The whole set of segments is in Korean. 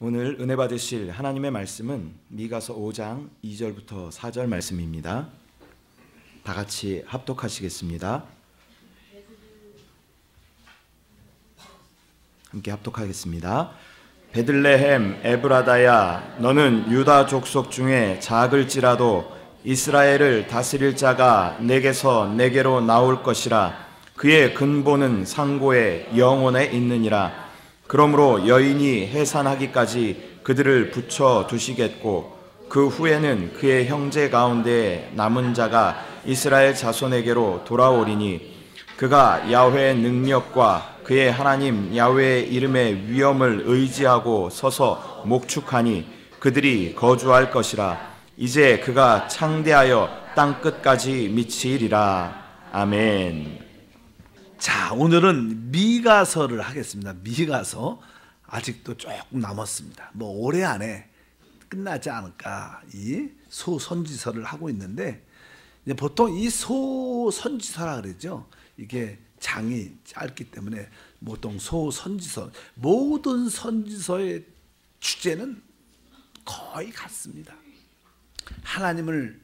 오늘 은혜 받으실 하나님의 말씀은 미가서 5장 2절부터 4절 말씀입니다. 다 같이 합독하시겠습니다. 함께 합독하겠습니다. 베들레헴 에브라다야, 너는 유다 족속 중에 작을지라도 이스라엘을 다스릴 자가 내게서 내게로 나올 것이라. 그의 근본은 상고의 영혼에 있느니라. 그러므로 여인이 해산하기까지 그들을 붙여 두시겠고, 그 후에는 그의 형제 가운데 남은 자가 이스라엘 자손에게로 돌아오리니, 그가 야훼의 능력과 그의 하나님 야훼의 이름의 위엄을 의지하고 서서 목축하니 그들이 거주할 것이라. 이제 그가 창대하여 땅끝까지 미치리라. 아멘. 자, 오늘은 미가서를 하겠습니다. 미가서 아직도 조금 남았습니다. 뭐 올해 안에 끝나지 않을까 이 소선지서를 하고 있는데, 이제 보통 이 소선지서라 그러죠. 이게 장이 짧기 때문에 보통 소선지서, 모든 선지서의 주제는 거의 같습니다. 하나님을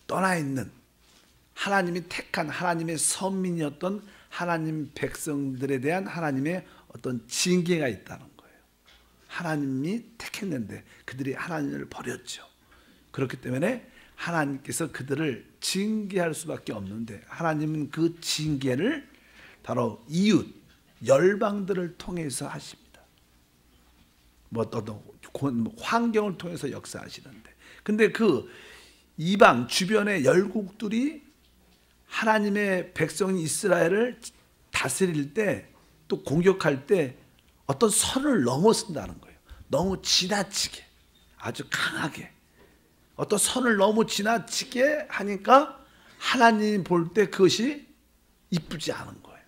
떠나 있는, 하나님이 택한 하나님의 선민이었던 하나님 백성들에 대한 하나님의 어떤 징계가 있다는 거예요. 하나님이 택했는데 그들이 하나님을 버렸죠. 그렇기 때문에 하나님께서 그들을 징계할 수밖에 없는데, 하나님은 그 징계를 바로 이웃 열방들을 통해서 하십니다. 뭐 어떤 환경을 통해서 역사하시는데, 근데 그 이방 주변의 열국들이 하나님의 백성인 이스라엘을 다스릴 때, 또 공격할 때 어떤 선을 넘어선다는 거예요. 너무 지나치게, 아주 강하게 어떤 선을 너무 지나치게 하니까 하나님 볼 때 그것이 이쁘지 않은 거예요.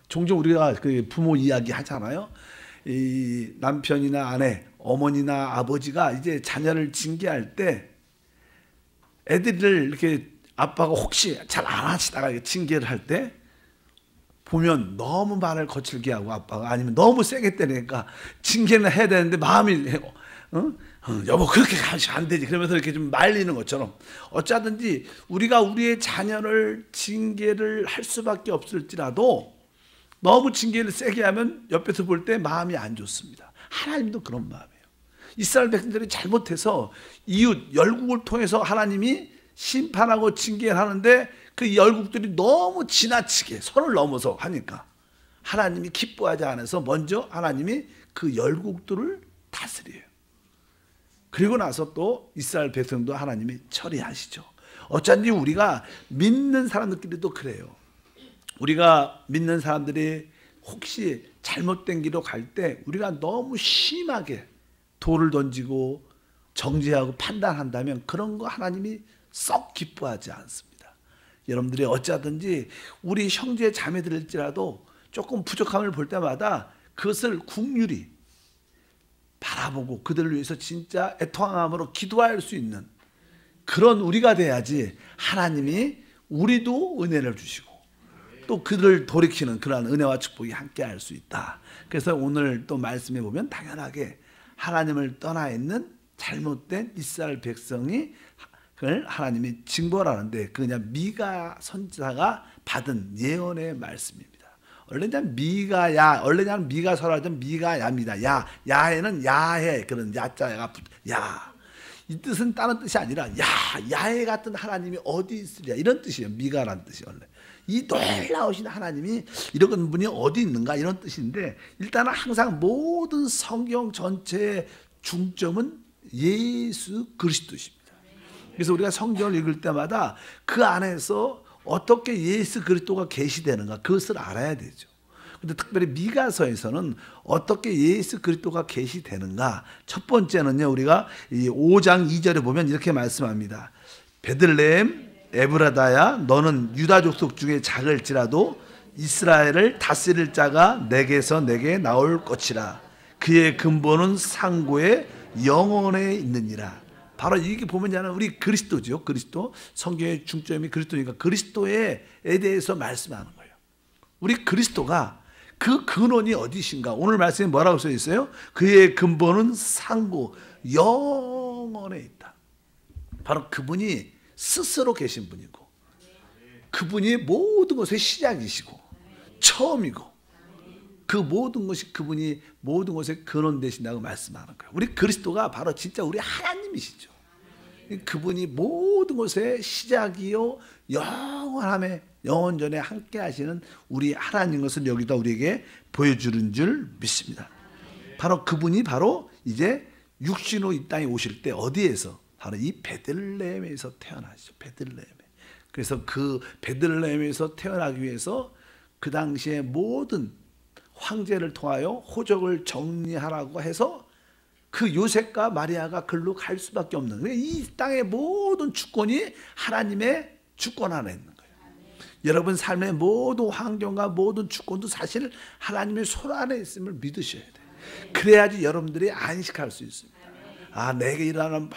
종종 우리가 그 부모 이야기 하잖아요. 이 남편이나 아내, 어머니나 아버지가 이제 자녀를 징계할 때, 애들을 이렇게 아빠가 혹시 잘 안 하시다가 징계를 할 때 보면 너무 말을 거칠게 하고, 아빠가 아니면 너무 세게 때리니까 징계는 해야 되는데 마음이 여보 그렇게 가면 안 되지, 그러면서 이렇게 좀 말리는 것처럼, 어쩌든지 우리가 우리의 자녀를 징계를 할 수밖에 없을지라도 너무 징계를 세게 하면 옆에서 볼 때 마음이 안 좋습니다. 하나님도 그런 마음이에요. 이스라엘 백성들이 잘못해서 이웃 열국을 통해서 하나님이 심판하고 징계를 하는데, 그 열국들이 너무 지나치게 선을 넘어서 하니까 하나님이 기뻐하지 않아서 먼저 하나님이 그 열국들을 다스려요. 그리고 나서 또 이스라엘 백성도 하나님이 처리하시죠. 어쩐지 우리가 믿는 사람들끼리도 그래요. 우리가 믿는 사람들이 혹시 잘못된 길로 갈 때 우리가 너무 심하게 돌을 던지고 정죄하고 판단한다면 그런 거 하나님이 썩 기뻐하지 않습니다. 여러분들이 어쩌든지 우리 형제 자매들일지라도 조금 부족함을 볼 때마다 그것을 긍휼히 바라보고 그들을 위해서 진짜 애통함으로 기도할 수 있는 그런 우리가 돼야지 하나님이 우리도 은혜를 주시고 또 그들을 돌이키는 그러한 은혜와 축복이 함께 할 수 있다. 그래서 오늘 또 말씀해 보면 당연하게 하나님을 떠나 있는 잘못된 이스라엘 백성이 그걸 하나님이 징벌하는데, 그냥 미가 선지자가 받은 예언의 말씀입니다. 원래는 미가야, 원래는 미가서라도 미가야입니다. 야에는 야해, 그런 야자가 야. 이 뜻은 다른 뜻이 아니라 야해 같은 하나님이 어디 있으랴, 이런 뜻이에요. 미가란 뜻이 원래. 이 놀라우신 하나님이 이런 분이 어디 있는가, 이런 뜻인데, 일단은 항상 모든 성경 전체의 중점은 예수 그리스도십니다. 그래서 우리가 성경을 읽을 때마다 그 안에서 어떻게 예수 그리스도가 계시되는가, 그것을 알아야 되죠. 근데 특별히 미가서에서는 어떻게 예수 그리스도가 계시되는가, 첫 번째는요, 우리가 이 5장 2절에 보면 이렇게 말씀합니다. 베들레헴 에브라다야, 너는 유다 족속 중에 작을지라도 이스라엘을 다스릴 자가 내게서 내게 나올 것이라. 그의 근본은 상고의 영혼에 있느니라. 바로 이게 보면 우리 그리스도죠. 그리스도. 성경의 중점이 그리스도니까 그리스도에 대해서 말씀하는 거예요. 우리 그리스도가 그 근원이 어디신가? 오늘 말씀에 뭐라고 써 있어요? 그의 근본은 상고 영원에 있다. 바로 그분이 스스로 계신 분이고, 그분이 모든 것의 시작이시고 처음이고, 그 모든 것이 그분이 모든 것의 근원 되신다고 말씀하는 거예요. 우리 그리스도가 바로 진짜 우리 하나님이시죠. 그분이 모든 것의 시작이요 영원함에 영원전에 함께 하시는 우리 하나님 것을 여기다 우리에게 보여주는 줄 믿습니다. 바로 그분이 바로 이제 육신으로 이 땅에 오실 때 어디에서? 바로 이 베들레헴에서 태어나시죠. 베들레헴에. 그래서 그 베들레헴에서 태어나기 위해서 그 당시에 모든 황제를 통하여 호적을 정리하라고 해서 그 요셉과 마리아가 글로 갈 수밖에 없는, 이 땅의 모든 주권이 하나님의 주권 안에 있는 거예요. 여러분 삶의 모든 환경과 모든 주권도 사실 하나님의 손 안에 있음을 믿으셔야 돼요. 그래야지 여러분들이 안식할 수 있습니다. 아, 내게 일어나는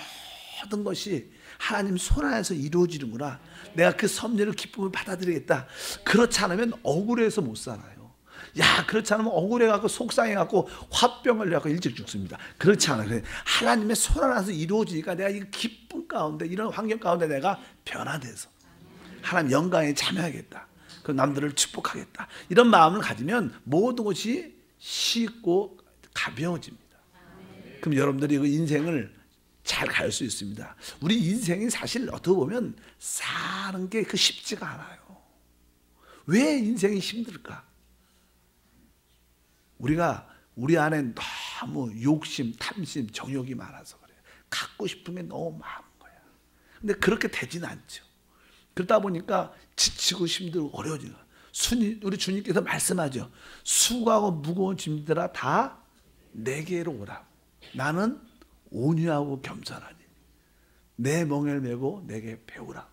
모든 것이 하나님 손 안에서 이루어지는구나. 내가 그 섭리를 기쁨을 받아들이겠다. 그렇지 않으면 억울해서 못 살아요. 야, 그렇지 않으면 억울해갖고 속상해갖고 화병을 내갖고 일찍 죽습니다. 그렇지 않아요. 하나님의 손 안에서 이루어지니까 내가 이 기쁨 가운데, 이런 환경 가운데 내가 변화돼서 하나님 영광에 참여하겠다. 그 남들을 축복하겠다. 이런 마음을 가지면 모든 것이 쉽고 가벼워집니다. 그럼 여러분들이 그 인생을 잘 갈 수 있습니다. 우리 인생이 사실 어떻게 보면 사는 게 그 쉽지가 않아요. 왜 인생이 힘들까? 우리가 우리 안에 너무 욕심, 탐심, 정욕이 많아서 그래요. 갖고 싶은 게 너무 많은 거야. 근데 그렇게 되진 않죠. 그러다 보니까 지치고 힘들고 어려워지는 거야. 우리 주님께서 말씀하죠. 수고하고 무거운 짐들아 다 내게로 오라고. 나는 온유하고 겸손하니 내 멍에를 메고 내게 배우라고.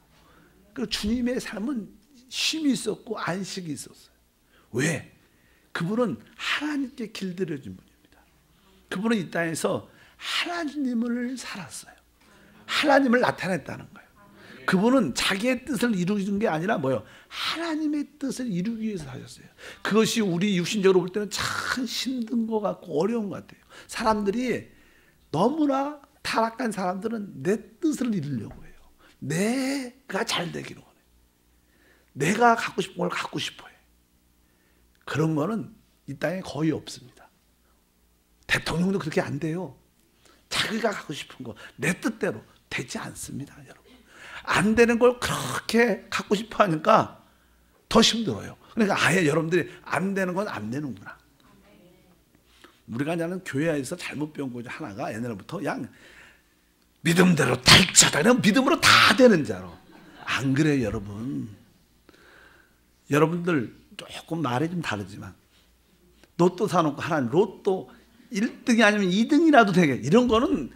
그 주님의 삶은 쉼이 있었고 안식이 있었어요. 왜? 그분은 하나님께 길들여진 분입니다. 그분은 이 땅에서 하나님을 살았어요. 하나님을 나타냈다는 거예요. 그분은 자기의 뜻을 이루는 게 아니라 뭐예요? 하나님의 뜻을 이루기 위해서 하셨어요. 그것이 우리 육신적으로 볼 때는 참 힘든 것 같고 어려운 것 같아요. 사람들이 너무나 타락한 사람들은 내 뜻을 이루려고 해요. 내가 잘 되기를 원해. 내가 갖고 싶은 걸 갖고 싶어 해. 그런 거는 이 땅에 거의 없습니다. 대통령도 그렇게 안 돼요. 자기가 갖고 싶은 거 내 뜻대로 되지 않습니다, 여러분. 안 되는 걸 그렇게 갖고 싶어 하니까 더 힘들어요. 그러니까 아예 여러분들이 안 되는 건 안 되는구나. 우리가 나는 교회에서 잘못 배운 거 하나가 옛날부터 그냥 믿음대로 달자다. 그냥 믿음으로 다 되는 자로. 안 그래요, 여러분. 여러분들 조금 말이 좀 다르지만 로또 사놓고 하나님 로또 1등이 아니면 2등이라도 되게, 이런 거는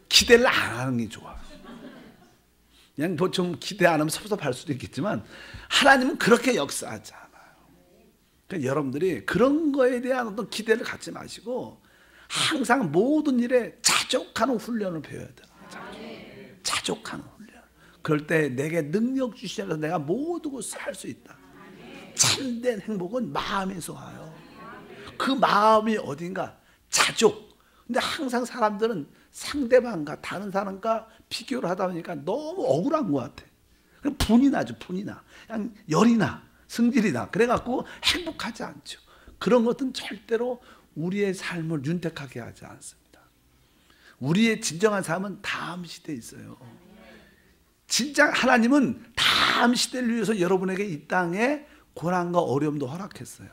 기대를 안 하는 게 좋아. 그냥 좀 기대 안 하면 섭섭할 수도 있겠지만 하나님은 그렇게 역사하지 않아요. 그러니까 여러분들이 그런 거에 대한 어떤 기대를 갖지 마시고 항상 모든 일에 자족하는 훈련을 배워야 돼요. 자족하는 훈련. 그럴 때 내게 능력 주시면서 내가 모든 것을 할 수 있다. 참된 행복은 마음에서 와요. 그 마음이 어딘가 자족. 근데 항상 사람들은 상대방과 다른 사람과 비교를 하다 보니까 너무 억울한 것 같아. 분이 나죠. 분이 나. 그냥 열이 나. 승질이 나. 그래갖고 행복하지 않죠. 그런 것은 절대로 우리의 삶을 윤택하게 하지 않습니다. 우리의 진정한 삶은 다음 시대에 있어요. 진짜 하나님은 다음 시대를 위해서 여러분에게 이 땅에 고난과 어려움도 허락했어요.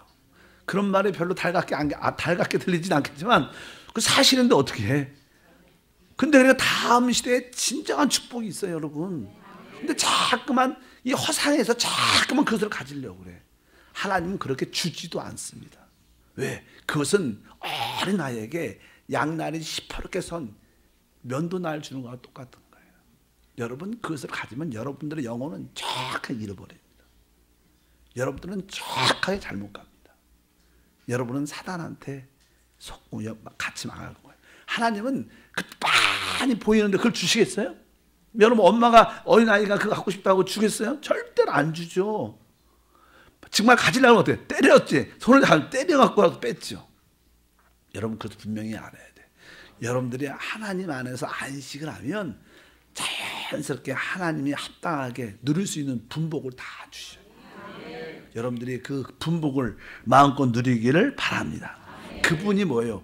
그런 말이 별로 달갑게 들리진 않겠지만 그 사실인데 어떻게 해? 근데 그러니까 다음 시대에 진정한 축복이 있어요, 여러분. 근데 자꾸만 이 허상에서 자꾸만 그것을 가지려고 그래. 하나님은 그렇게 주지도 않습니다. 왜? 그것은 어린 아이에게 양날이 시퍼렇게 선 면도날 주는 거와 똑같은 거예요. 여러분 그것을 가지면 여러분들의 영혼은 정확하게 잃어버립니다. 여러분들은 정확하게 잘못 갑니다. 여러분은 사단한테 속고 같이 망하는 거예요. 하나님은 그 많이 보이는데 그걸 주시겠어요? 여러분 엄마가 어린아이가 그거 갖고 싶다고 주겠어요? 절대로 안 주죠. 정말 가지려면 어떻게 때렸지. 손을 잘 때려갖고 뺐죠. 여러분 그것도 분명히 알아야 돼. 여러분들이 하나님 안에서 안식을 하면 자연스럽게 하나님이 합당하게 누릴 수 있는 분복을 다 주셔요. 여러분들이 그 분복을 마음껏 누리기를 바랍니다. 그분이 뭐예요?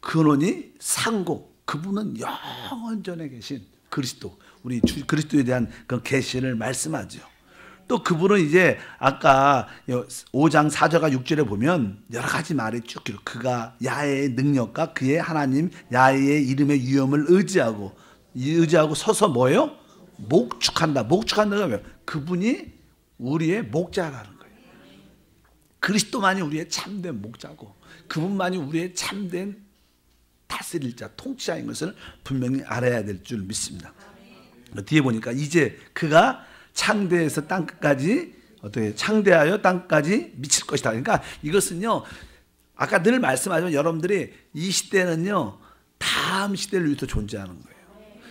근원이 상고, 그분은 영원전에 계신 그리스도, 우리 그리스도에 대한 그 계시를 말씀하죠. 또 그분은 이제 아까 5장 4절과 6절에 보면 여러 가지 말이 쭉 기록. 그가 야훼의 능력과 그의 하나님 야훼의 이름의 위엄을 의지하고 서서 뭐예요? 목축한다. 목축한다가 뭐예요? 그분이 우리의 목자라는 거예요. 그리스도만이 우리의 참된 목자고 그분만이 우리의 참된 다스릴 자, 통치자인 것을 분명히 알아야 될 줄 믿습니다. 뒤에 보니까 이제 그가 창대에서 땅끝까지 어떻게 창대하여 땅까지 미칠 것이다. 그러니까 이것은요, 아까 늘 말씀하지만 여러분들이 이 시대는요 다음 시대를 위해서 존재하는 거예요.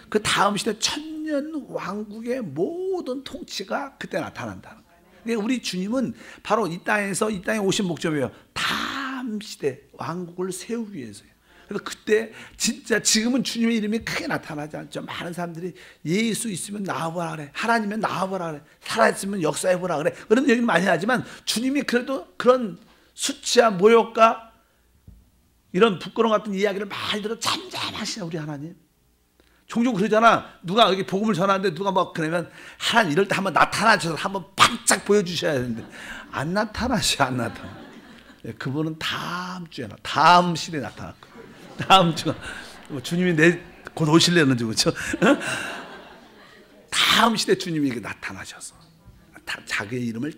그 다음 시대 천년 왕국의 모든 통치가 그때 나타난다는 거예요. 그러니까 우리 주님은 바로 이 땅에 오신 목적이에요. 다음 시대 왕국을 세우기 위해서요. 그래서 그때 진짜 지금은 주님의 이름이 크게 나타나지 않죠. 많은 사람들이 예수 있으면 나와보라 그래. 하나님은 나와보라 그래. 살아있으면 역사해보라 그래. 그런 얘기를 많이 하지만 주님이 그래도 그런 수치와 모욕과 이런 부끄러움 같은 이야기를 많이 들어 잠잠하시냐 우리 하나님. 종종 그러잖아. 누가 여기 복음을 전하는데 누가 막 그러면 하나님 이럴 때 한번 나타나셔서 한번 반짝 보여주셔야 되는데 안 나타나셔. 안 나타나. 그분은 다음 주에 다음 시대에 나타날 거예요. 다음 주 주님이 곧 오실래는지 그렇죠? 다음 시대 주님이 나타나셔서 자기의 이름을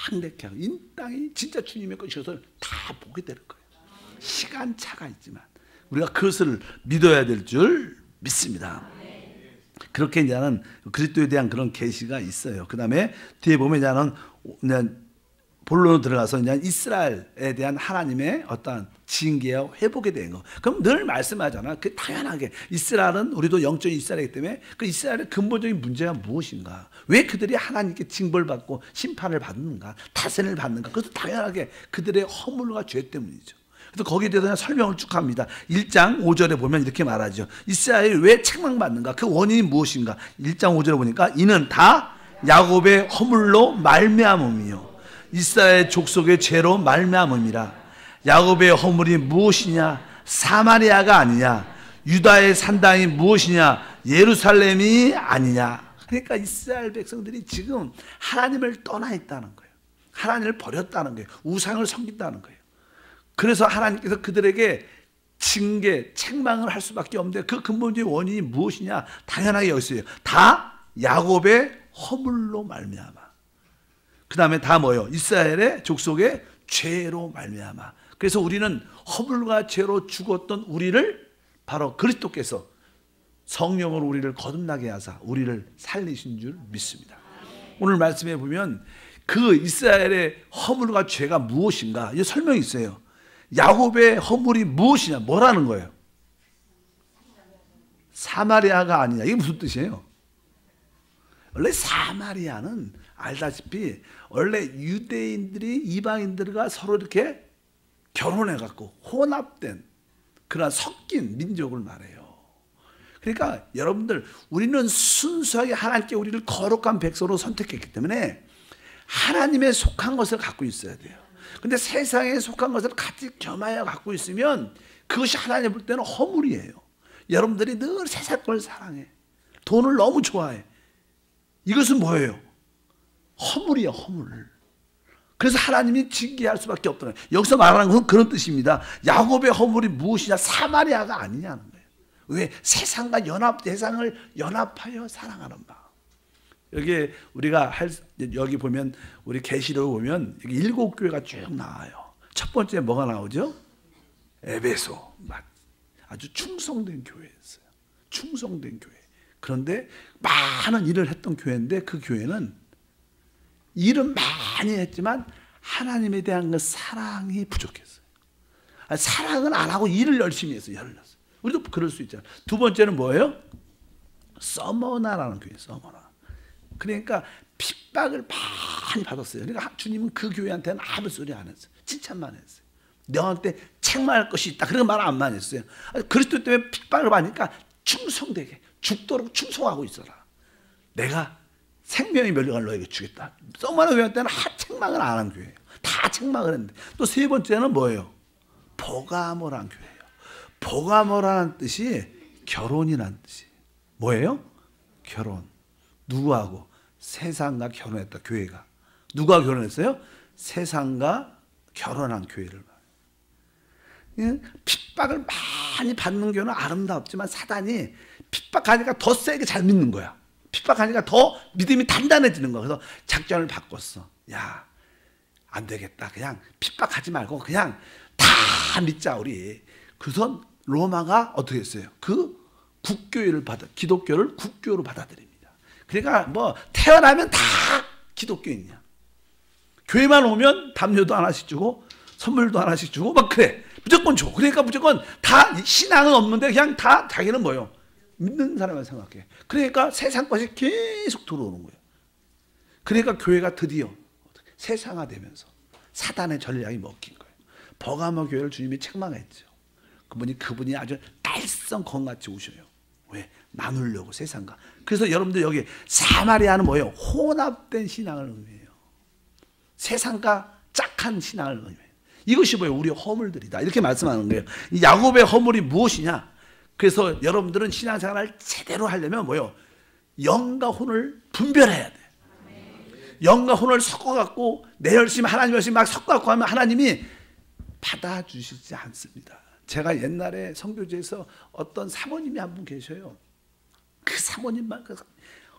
창대케 하고 이 땅이 진짜 주님의 것이어서 다 보게 될 거예요. 시간차가 있지만 우리가 그것을 믿어야 될 줄 믿습니다. 그렇게 이제는 그리스도에 대한 그런 계시가 있어요. 그 다음에 뒤에 보면 이제는 본론으로 들어가서 이제 이스라엘에 대한 하나님의 어떤 징계와 회복에 대한 거. 그럼 늘 말씀하잖아. 그 당연하게 이스라엘은 우리도 영적인 이스라엘이기 때문에 그 이스라엘의 근본적인 문제가 무엇인가? 왜 그들이 하나님께 징벌받고 심판을 받는가? 타선을 받는가? 그것도 당연하게 그들의 허물과 죄 때문이죠. 그래서 거기에 대해서 설명을 쭉 합니다. 1장 5절에 보면 이렇게 말하죠. 이스라엘이 왜 책망받는가? 그 원인이 무엇인가? 1장 5절에 보니까 이는 다 야곱의 허물로 말미암음이요 이스라엘 족속의 죄로 말미암음이라. 야곱의 허물이 무엇이냐? 사마리아가 아니냐? 유다의 산당이 무엇이냐? 예루살렘이 아니냐? 그러니까 이스라엘 백성들이 지금 하나님을 떠나 있다는 거예요. 하나님을 버렸다는 거예요. 우상을 섬긴다는 거예요. 그래서 하나님께서 그들에게 징계, 책망을 할 수밖에 없는데 그 근본적인 원인이 무엇이냐? 당연하게 여기 있어요. 다 야곱의 허물로 말미암아. 그 다음에 다 뭐예요? 이스라엘의 족속의 죄로 말미암아. 그래서 우리는 허물과 죄로 죽었던 우리를 바로 그리스도께서 성령으로 우리를 거듭나게 하사 우리를 살리신 줄 믿습니다. 오늘 말씀해 보면 그 이스라엘의 허물과 죄가 무엇인가? 이 설명이 있어요. 야곱의 허물이 무엇이냐? 뭐라는 거예요? 사마리아가 아니냐. 이게 무슨 뜻이에요? 원래 사마리아는 알다시피 원래 유대인들이 이방인들과 서로 이렇게 결혼해갖고 혼합된 그런 섞인 민족을 말해요. 그러니까 여러분들 우리는 순수하게 하나님께 우리를 거룩한 백성으로 선택했기 때문에 하나님의 속한 것을 갖고 있어야 돼요. 근데 세상에 속한 것을 같이 겸하여 갖고 있으면 그것이 하나님 볼 때는 허물이에요. 여러분들이 늘 세상 걸 사랑해. 돈을 너무 좋아해. 이것은 뭐예요? 허물이야, 허물. 그래서 하나님이 징계할 수밖에 없다는 거예요. 여기서 말하는 것은 그런 뜻입니다. 야곱의 허물이 무엇이냐? 사마리아가 아니냐는 거예요. 왜? 세상과 세상을 연합하여 사랑하는 마음. 여기 우리가 여기 보면 우리 계시록 보면 여기 7교회가 쭉 나와요. 첫 번째 뭐가 나오죠? 에베소. 아주 충성된 교회였어요. 충성된 교회. 그런데 많은 일을 했던 교회인데 그 교회는 일은 많이 했지만 하나님에 대한 그 사랑이 부족했어요. 사랑은 안 하고 일을 열심히 했어요. 열렸어요. 우리도 그럴 수 있잖아요. 두 번째는 뭐예요? 서머나라는 교회, 서머나. 그러니까 핍박을 많이 받았어요. 그러니까 주님은 그 교회한테는 아무 소리 안 했어요. 칭찬만 했어요. 너한테 책망할 것이 있다. 그런 말 안 많이 했어요. 그리스도 때문에 핍박을 받으니까 충성되게 죽도록 충성하고 있어라. 내가 생명의 면류관을 너에게 주겠다. 썩마른 교회한테는 책망을 안 한 교회예요. 다 책망을 했는데 또 세 번째는 뭐예요? 보가모라는 교회예요. 보가모라는 뜻이 결혼이라는 뜻이 뭐예요? 결혼. 누구하고? 세상과 결혼했다. 교회가. 누가 결혼했어요? 세상과 결혼한 교회를. 핍박을 많이 받는 교회는 아름답지만 사단이 핍박하니까 더 세게 잘 믿는 거야. 핍박하니까 더 믿음이 단단해지는 거야. 그래서 작전을 바꿨어. 야, 안 되겠다. 그냥 핍박하지 말고 그냥 다 믿자 우리. 그래서 로마가 어떻게 했어요? 그 국교회를 기독교를 국교로 받아들입니다. 그러니까 뭐 태어나면 다 기독교인이야. 교회만 오면 담요도 하나씩 주고 선물도 하나씩 주고 막 그래. 무조건 줘. 그러니까 무조건 다 신앙은 없는데 그냥 다 자기는 뭐예요? 믿는 사람을 생각해. 그러니까 세상 것이 계속 들어오는 거예요. 그러니까 교회가 드디어 세상화되면서 사단의 전략이 먹힌 거예요. 버가모 교회를 주님이 책망했죠. 그분이 아주 달성건같이 오셔요. 왜? 나누려고 세상과. 그래서 여러분들 여기 사마리아는 뭐예요? 혼합된 신앙을 의미해요. 세상과 짝한 신앙을 의미해요. 이것이 뭐예요? 우리의 허물들이다. 이렇게 말씀하는 거예요. 이 야곱의 허물이 무엇이냐? 그래서 여러분들은 신앙생활을 제대로 하려면 뭐예요? 영과 혼을 분별해야 돼. 영과 혼을 섞어갖고 내 열심, 하나님 열심 막 섞어갖고 하면 하나님이 받아주시지 않습니다. 제가 옛날에 선교지에서 어떤 사모님이 한 분 계셔요. 그 사모님만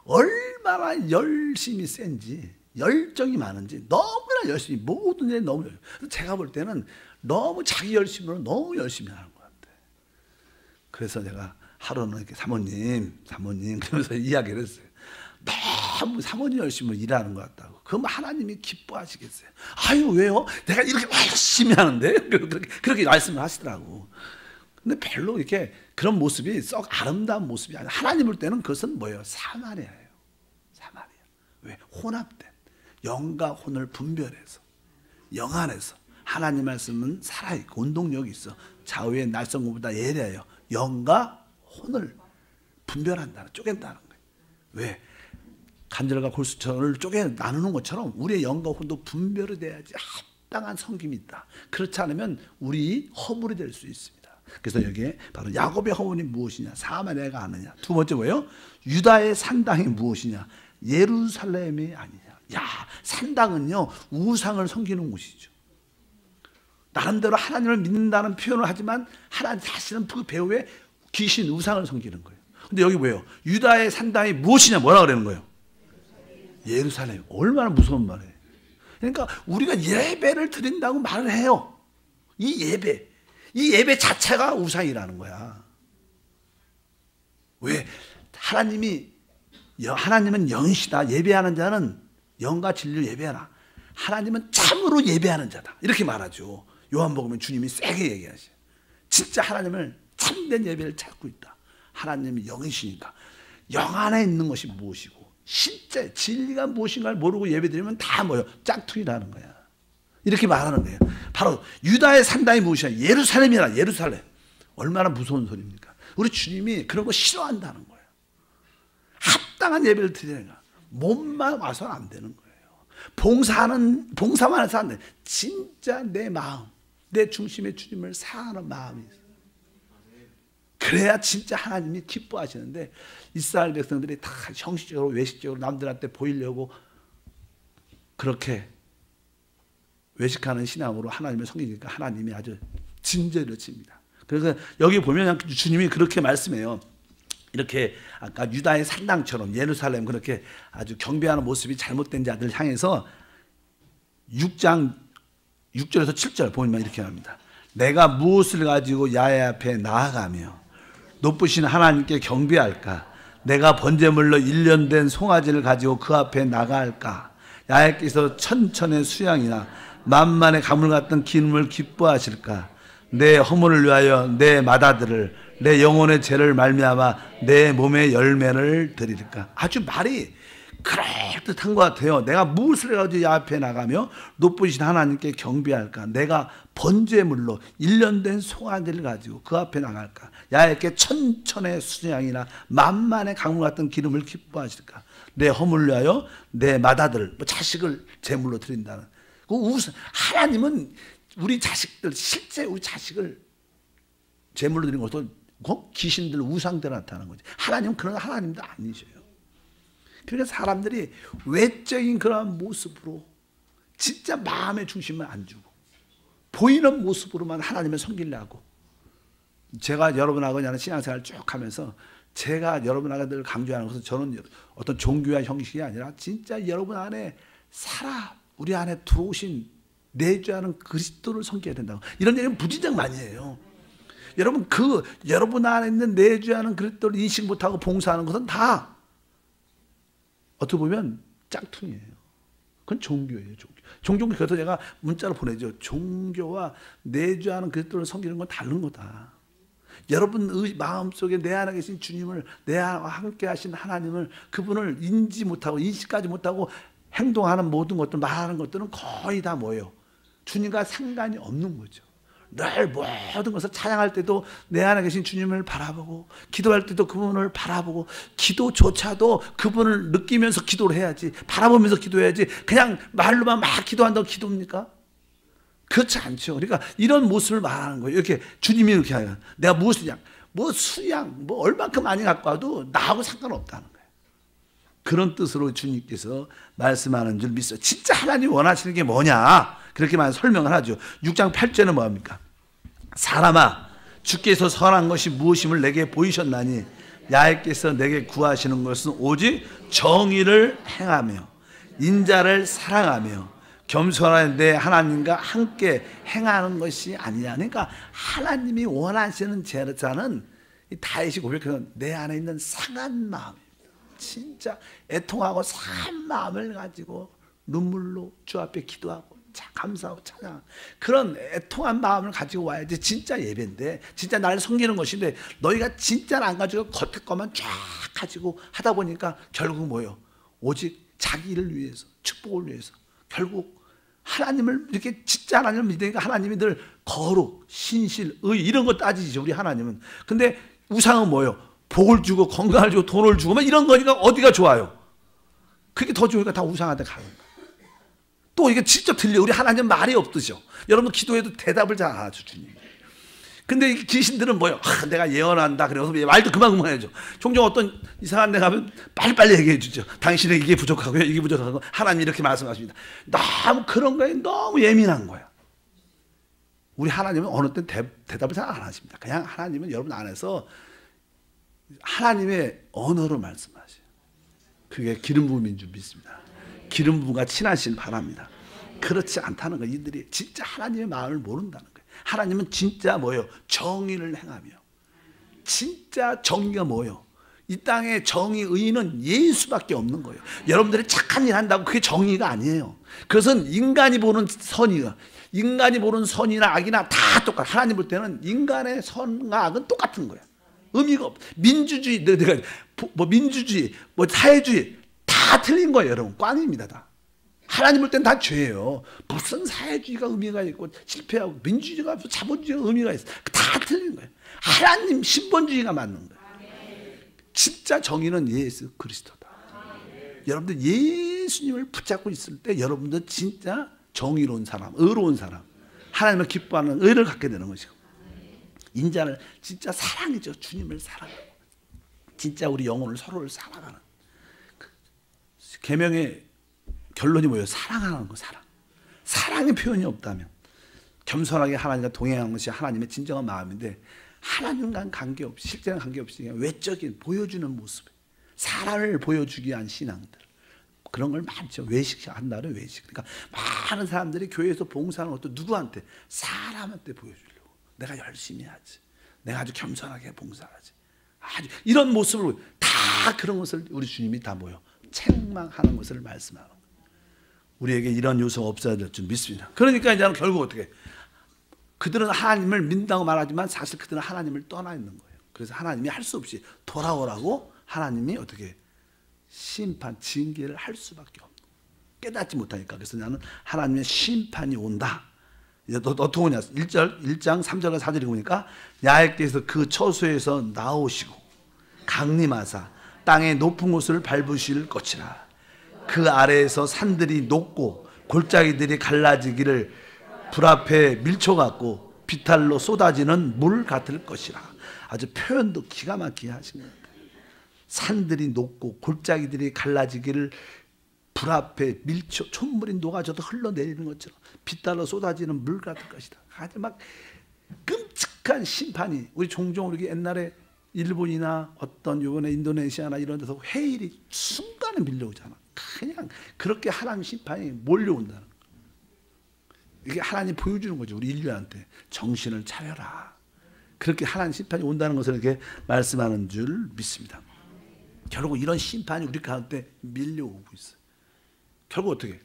얼마나 열심히 센지 열정이 많은지 너무나 열심히 모든 일에 너무 열심히. 제가 볼 때는 너무 자기 열심으로 너무 열심히 하는 것 같아요. 그래서 제가 하루는 이렇게 사모님 그러면서 이야기를 했어요. 너무 사모님 열심히 일하는 것 같다고. 그럼 하나님이 기뻐하시겠어요? 아유 왜요? 내가 이렇게 열심히 하는데 그렇게 말씀을 하시더라고. 근데 별로 이렇게 그런 모습이 썩 아름다운 모습이 아니라 하나님 볼 때는 그것은 뭐예요? 사마리아예요. 사마리아. 왜? 혼합된 영과 혼을 분별해서 영 안에서 하나님 말씀은 살아있고 운동력이 있어. 좌우의 날성구보다 예리해요. 영과 혼을 분별한다는, 쪼갠다는 거예요. 왜? 간절과 골수천을 쪼개 나누는 것처럼 우리의 영과 혼도 분별이 돼야지 합당한 섬김이 있다. 그렇지 않으면 우리 허물이 될 수 있습니다. 그래서 여기에 바로 야곱의 허물이 무엇이냐? 사마리아가 아느냐? 두 번째 뭐예요? 유다의 산당이 무엇이냐? 예루살렘이 아니냐? 야, 산당은요 우상을 섬기는 곳이죠. 나름대로 하나님을 믿는다는 표현을 하지만 하나님 사실은 그 배후에 귀신 우상을 섬기는 거예요. 근데 여기 뭐예요? 유다의 산당이 무엇이냐? 뭐라 그러는 거예요? 예루살렘. 얼마나 무서운 말이에요. 그러니까 우리가 예배를 드린다고 말을 해요. 이 예배 자체가 우상이라는 거야. 왜? 하나님은 영이시다. 예배하는 자는 영과 진리로 예배하라. 하나님은 참으로 예배하는 자다. 이렇게 말하죠. 요한복음에 주님이 세게 얘기하셔요. 진짜 하나님을 참된 예배를 찾고 있다. 하나님이 영이시니까 영 안에 있는 것이 무엇이고 실제 진리가 무엇인가를 모르고 예배드리면 다 뭐예요? 짝퉁이라는 거야. 이렇게 말하는 거예요. 바로 유다의 산당이 무엇이야? 예루살렘이라. 예루살렘. 얼마나 무서운 소리입니까? 우리 주님이 그런 거 싫어한다는 거예요. 합당한 예배를 드리니까 몸만 와서는 안 되는 거예요. 봉사만 해서 안 돼. 진짜 내 마음, 내 중심의 주님을 사랑하는 마음이 있어요. 그래야 진짜 하나님이 기뻐하시는데 이스라엘 백성들이 다 형식적으로 외식적으로 남들한테 보이려고 그렇게 외식하는 신앙으로 하나님을 섬기니까 하나님이 아주 진저리를 칩니다. 그래서 여기 보면 주님이 그렇게 말씀해요. 이렇게 아까 유다의 산당처럼 예루살렘 그렇게 아주 경배하는 모습이 잘못된 자들 향해서 6장 6절에서 7절 보면 이렇게 합니다. 내가 무엇을 가지고 야훼 앞에 나아가며 높으신 하나님께 경배할까? 내가 번제물로 1년 된 송아지를 가지고 그 앞에 나가할까? 야훼께서 천천의 수양이나 만만의 가물 같은 기름을 기뻐하실까? 내 허물을 위하여 내 맏아들을 내 영혼의 죄를 말미암아 내 몸의 열매를 드릴까? 아주 말이 그럴듯한 것 같아요. 내가 무엇을 해가지고 이 앞에 나가며 높으신 하나님께 경배할까? 내가 번제물로 1년 된 송아지를 가지고 그 앞에 나갈까? 야훼께 천천의 수양이나 만만의 강물 같은 기름을 기뻐하실까? 내 허물을 위하여 내 맏아들, 자식을 제물로 드린다는. 하나님은 우리 자식들, 실제 우리 자식을 제물로 드리는 것도 귀신들, 우상들 나타나는 거지. 하나님은 그런 하나님도 아니셔요. 그러니까 사람들이 외적인 그런 모습으로 진짜 마음의 중심을 안 주고 보이는 모습으로만 하나님을 섬기려고. 제가 여러분하고 신앙생활을 쭉 하면서 제가 여러분하고 늘 강조하는 것은 저는 어떤 종교와 형식이 아니라 진짜 여러분 안에 우리 안에 들어오신 내주하는 그리스도를 섬겨야 된다고. 이런 얘기는 무진장 많이 해요. 여러분 여러분 안에 있는 내주하는 그리스도를 인식 못하고 봉사하는 것은 다 어떻게 보면 짝퉁이에요. 그건 종교예요. 종교. 그래서 제가 문자로 보내죠. 종교와 내주하는 그리스도를 섬기는 건 다른 거다. 여러분 마음속에 내 안에 계신 주님을, 내 안에 함께 하신 하나님을, 그분을 인지 못하고 인식하지 못하고 행동하는 모든 것들, 말하는 것들은 거의 다 뭐예요? 주님과 상관이 없는 거죠. 늘 모든 것을 찬양할 때도 내 안에 계신 주님을 바라보고, 기도할 때도 그분을 바라보고, 기도조차도 그분을 느끼면서 기도를 해야지, 바라보면서 기도해야지. 그냥 말로만 막 기도한다고 기도입니까? 그렇지 않죠. 그러니까 이런 모습을 말하는 거예요. 이렇게 주님이 이렇게 하요. 내가 무엇을 수양, 얼만큼 많이 갖고 와도 나하고 상관없다는 거예요. 그런 뜻으로 주님께서 말씀하는 줄 믿어요. 진짜 하나님 원하시는 게 뭐냐? 그렇게만 설명을 하죠. 6장 8절은 뭐합니까? 사람아, 주께서 선한 것이 무엇임을 내게 보이셨나니 야훼께서 내게 구하시는 것은 오직 정의를 행하며 인자를 사랑하며 겸손한 내 하나님과 함께 행하는 것이 아니냐. 그러니까 하나님이 원하시는 제자는 다윗이 고백하는 내 안에 있는 상한 마음입니다. 진짜 애통하고 상한 마음을 가지고 눈물로 주 앞에 기도하고 감사하고 찬양, 그런 애통한 마음을 가지고 와야지 진짜 예배인데, 진짜 나를 섬기는 것인데, 너희가 진짜를 안 가지고 겉에 것만 쫙 가지고 하다 보니까 결국 뭐예요? 오직 자기를 위해서, 축복을 위해서, 결국 하나님을 이렇게 진짜 하나님을 믿으니까 하나님이 늘 거룩, 신실, 의 이런 거 따지죠, 우리 하나님은. 근데 우상은 뭐예요? 복을 주고 건강을 주고 돈을 주고 막 이런 거니까 어디가 좋아요? 그게 더 좋으니까 다 우상한테 가는 거예요. 또 이게 직접 들려. 우리 하나님 말이 없듯이요. 여러분 기도해도 대답을 잘 안 하죠, 주님. 근데 이 귀신들은 뭐예요? 내가 예언한다. 그래서 말도 그만 해야죠. 종종 어떤 이상한 데 가면 빨리빨리 얘기해 주죠. 당신에게 이게 부족하고요, 이게 부족하고. 하나님이 이렇게 말씀하십니다. 너무 그런 거에 너무 예민한 거야. 우리 하나님은 어느 때 대답을 잘 안 하십니다. 그냥 하나님은 여러분 안에서 하나님의 언어로 말씀하세요. 그게 기름 부음인 줄 믿습니다. 기름 부음과 친하신 바랍니다. 그렇지 않다는 거예요. 이들이 진짜 하나님의 마음을 모른다는 거예요. 하나님은 진짜 뭐예요? 정의를 행하며. 진짜 정의가 뭐예요? 이 땅에 정의, 의는 예수밖에 없는 거예요. 여러분들이 착한 일 한다고 그게 정의가 아니에요. 그것은 인간이 보는 선이야. 인간이 보는 선이나 악이나 다 똑같아. 하나님 볼 때는 인간의 선과 악은 똑같은 거야. 의미가 없. 민주주의, 민주주의, 사회주의 다 틀린 거예요, 여러분. 꽝입니다, 다. 하나님 볼 땐 다 죄예요. 무슨 사회주의가 의미가 있고 실패하고 민주주의가 자본주의가 의미가 있어. 다 틀린 거예요. 하나님 신본주의가 맞는 거예요. 진짜 정의는 예수 그리스도다. 여러분들 예수님을 붙잡고 있을 때 여러분들 진짜 정의로운 사람, 의로운 사람, 하나님을 기뻐하는 의를 갖게 되는 것이고, 인자를 진짜 사랑이죠. 주님을 사랑하고 진짜 우리 영혼을 서로를 사랑하는 계명의 결론이 뭐예요? 사랑하는 거, 사랑. 사랑의 표현이 없다면 겸손하게 하나님과 동행하는 것이 하나님의 진정한 마음인데, 하나님과는 관계없이, 실제는 관계없이 그냥 외적인 보여주는 모습, 사랑을 보여주기 위한 신앙들, 그런 걸 많죠. 외식한다는 외식. 그러니까 많은 사람들이 교회에서 봉사하는 것도 누구한테? 사람한테 보여주려고. 내가 열심히 하지. 내가 아주 겸손하게 봉사하지. 아주 이런 모습을, 다 그런 것을 우리 주님이 다 뭐예요? 책망하는 것을 말씀하는 거예요. 우리에게 이런 요소가 없어야 될 줄 믿습니다. 그러니까 이제는 결국 어떻게? 그들은 하나님을 믿는다고 말하지만 사실 그들은 하나님을 떠나 있는 거예요. 그래서 하나님이 할 수 없이 돌아오라고 하나님이 어떻게 심판, 징계를 할 수밖에 없는 거예요. 깨닫지 못하니까. 그래서 나는 하나님의 심판이 온다. 이제 어떻게 오냐? 1장 3절과 4절에 보니까 야훼께서 그 처소에서 나오시고 강림하사 땅의 높은 곳을 밟으실 것이라. 그 아래에서 산들이 녹고 골짜기들이 갈라지기를 불 앞에 밀초 같고 비탈로 쏟아지는 물 같을 것이라. 아주 표현도 기가 막히게 하신 거예요. 산들이 녹고 골짜기들이 갈라지기를 불 앞에 밀초, 촛물이 녹아져도 흘러내리는 것처럼 비탈로 쏟아지는 물 같을 것이다. 아주 막 끔찍한 심판이, 우리 종종 우리 옛날에 일본이나 어떤 요번에 인도네시아나 이런 데서 해일이 순간에 밀려오잖아. 그냥 그렇게 하나님 심판이 몰려온다는 거예요. 이게 하나님 보여주는 거죠. 우리 인류한테 정신을 차려라. 그렇게 하나님 심판이 온다는 것을 이렇게 말씀하는 줄 믿습니다. 결국 이런 심판이 우리 가운데 밀려오고 있어요. 결국 어떻게?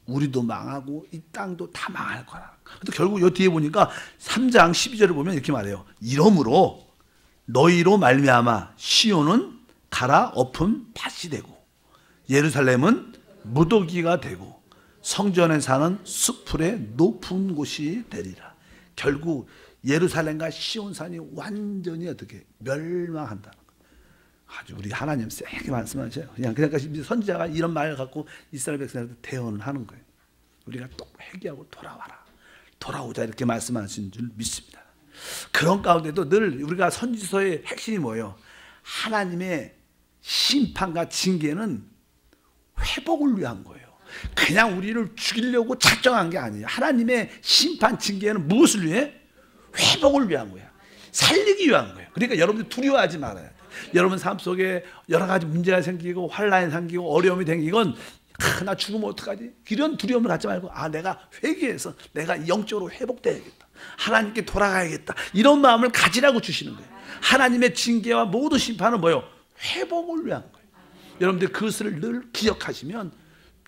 우리도 망하고 이 땅도 다 망할 거라. 근데 결국 이 뒤에 보니까 3장 12절을 보면 이렇게 말해요. 이러므로 너희로 말미암아 시온은 갈아 엎은 밭이 되고 예루살렘은 무더기가 되고 성전에 사는 수풀의 높은 곳이 되리라. 결국 예루살렘과 시온산이 완전히 어떻게 멸망한다는 거예요. 아주 우리 하나님 세게 말씀하셔요. 그러니까 선지자가 이런 말을 갖고 이스라엘 백성한테 대언을 하는 거예요. 우리가 또 회개하고 돌아와라. 돌아오자 이렇게 말씀하신 줄 믿습니다. 그런 가운데도 늘 우리가 선지서의 핵심이 뭐예요? 하나님의 심판과 징계는 회복을 위한 거예요. 그냥 우리를 죽이려고 작정한 게 아니에요. 하나님의 심판, 징계는 무엇을 위해? 회복을 위한 거야. 살리기 위한 거예요. 그러니까 여러분들 두려워하지 말아야 돼요. 여러분 삶 속에 여러 가지 문제가 생기고 환란이 생기고 어려움이 생기건 나 죽으면 어떡하지? 이런 두려움을 갖지 말고 내가 회개해서 내가 영적으로 회복돼야겠다. 하나님께 돌아가야겠다. 이런 마음을 가지라고 주시는 거예요. 하나님의 징계와 모든 심판은 뭐예요? 회복을 위한 거예요. 여러분들 그것을 늘 기억하시면